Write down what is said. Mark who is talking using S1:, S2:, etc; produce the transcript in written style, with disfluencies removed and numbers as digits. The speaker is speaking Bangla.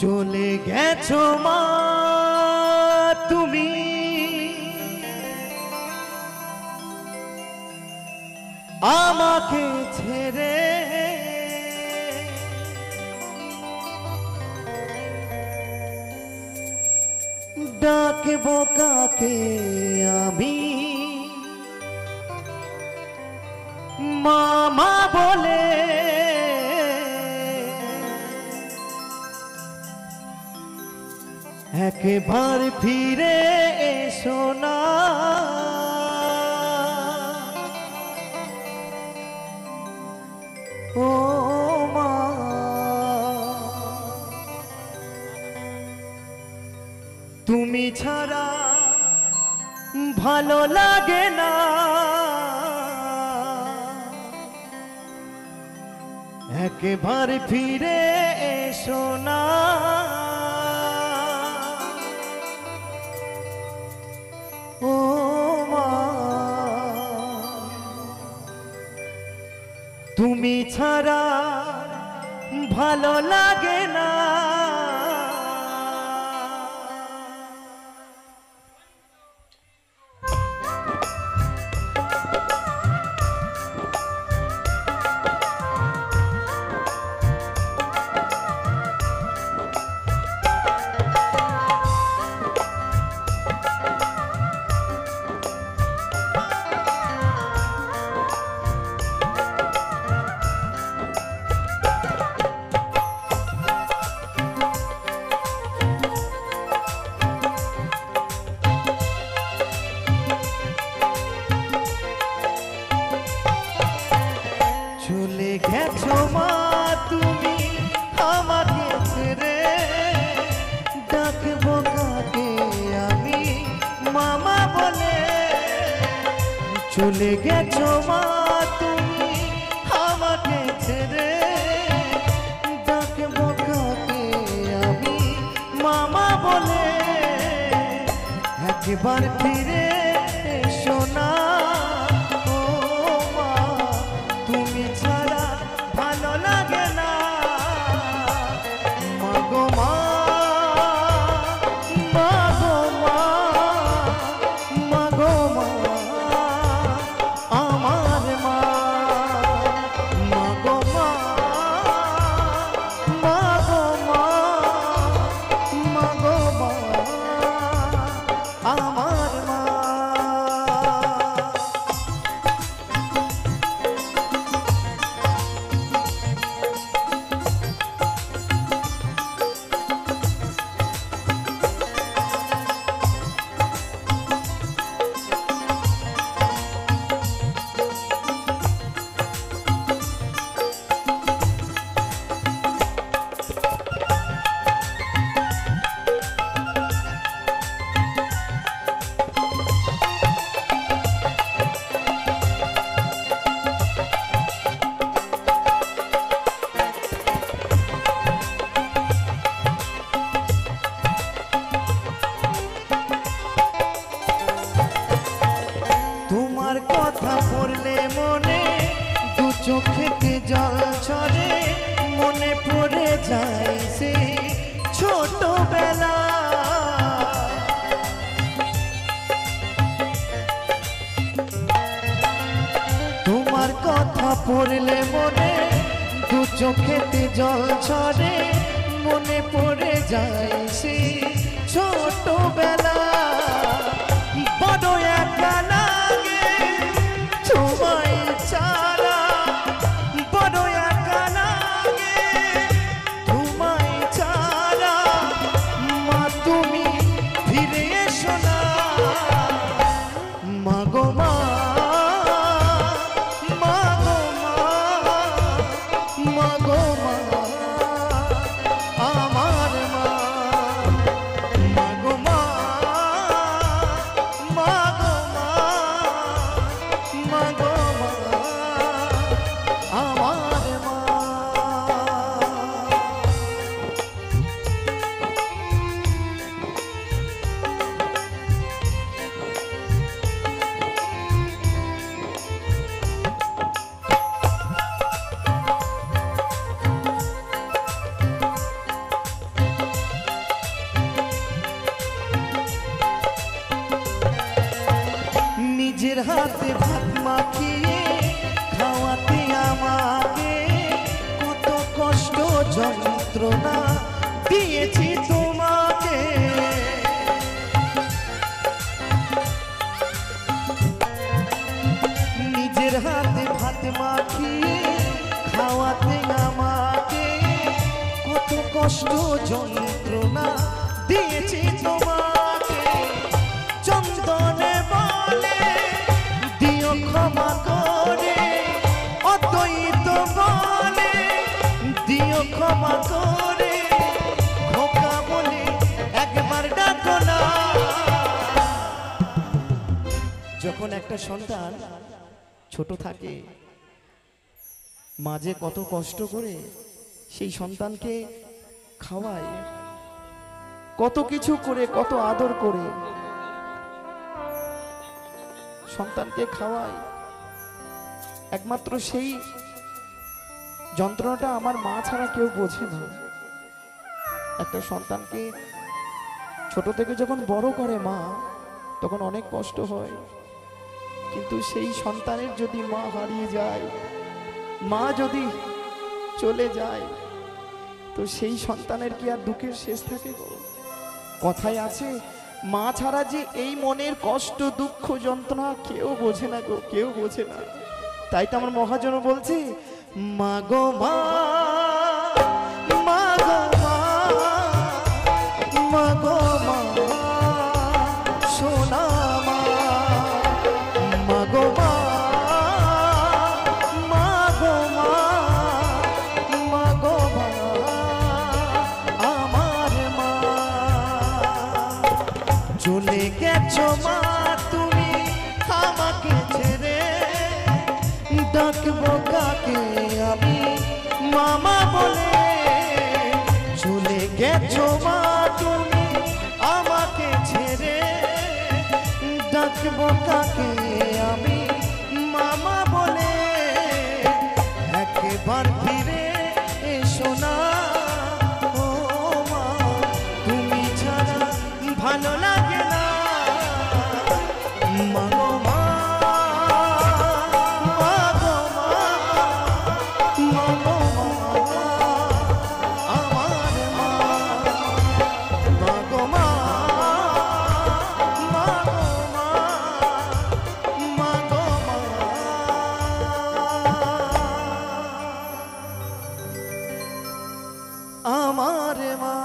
S1: চলে গেছো মা তুমি আমাকে ছেড়ে, ডাকবো কাকে আমি মামা বলে। একবার ফিরে এসো না ও মা, তুমি ছাড়া ভালো লাগে না, একবার ফিরে এসো না ও মা, তুমি ছাড়া ভালো লাগে না। চলে গেছো মা তুমি আমাকে ছেড়ে, ডাকবো কাকে আমি মামা বলে। চলে গেছো মা তুমি আমাকে ছেড়ে, ডাকবো কাকে আমি মামা বলে। একবার ফিরে এসো না ও মা, তুমি ছাড়া ভালো লাগে না। মাগো মা, মাগো মা, মাগো মা, আমার মা। মাগো মা, মাগো মা, মাগো মা, আমার মা। তোমার কথা পড়লে মনে দু চোখেতে জল ঝরে, মনে পড়ে যায় সে ছোটবেলা। তোমার কথা পড়লে মনে দু চোখেতে জল ঝরে, মনে পড়ে যায় সে ছোটবেলা। বড় একা লাগে তোমায় ছাড়া, বড় একা লাগে তোমায় ছাড়া। মা তুমি ফিরে এসো না, মাগো মা, মাগো মা, মাগো মা, আমার মা। মাগো মা, নিজের হাতে ভাত মাখিয়ে খাওয়াতে আমাকে কত কষ্ট যন্ত্রণা দিয়েছি তোমাকে। নিজের হাতে ভাত মাখিয়ে খাওয়াতে আমাকে কত কষ্ট যন্ত্রণা দিয়েছি তোমাকে। চন্দনে বলে দিও ক্ষমা করে, অদ্বৈত বলে দিও ক্ষমা করে, খোকা বলে একবার ডাকো না। যখন একটা সন্তান ছোট থাকে, মাঝে কত কষ্ট করে সেই সন্তানকে খাওয়ায়, কত কিছু করে, কত আদর করে সন্তানকে খাওয়ায়। একমাত্র সেই যন্ত্রণাটা আমার মা ছাড়া কেউ বোঝে না। একটা সন্তানকে ছোট থেকে যখন বড় করে মা, তখন অনেক কষ্ট হয়, কিন্তু সেই সন্তানের যদি মা হারিয়ে যায়, মা যদি চলে যায়, তো সেই সন্তানের কি আর দুঃখের শেষ থাকে গো? কথায় আছে, মা ছাড়া যে এই মনের কষ্ট দুঃখ যন্ত্রণা কেউ বোঝে না গো, কেউ বোঝে না। তাই তো আমার মহাজন বলছে, মা গো মা, মা গো মা, মা গো মা, সোনা মা, মা গো মা, মা গো মা, মা গো মা, আমার মা। চলে গেছো মা তুমি আমাকে ছেড়ে, ডাকবো কাকে আমি মামা বলে। চলে গেছো মা তুমি আমাকে ছেড়ে, ডাকবো কাকে আমি মামা বলে। একবার ফিরে এসো না ও মা, তুমি ছাড়া ভালো লাগে না। মা গো মা, মা গো মা, মা গো মা, আমার মা। মা গো মা, মা গো মা, মা গো মা, আমার মা।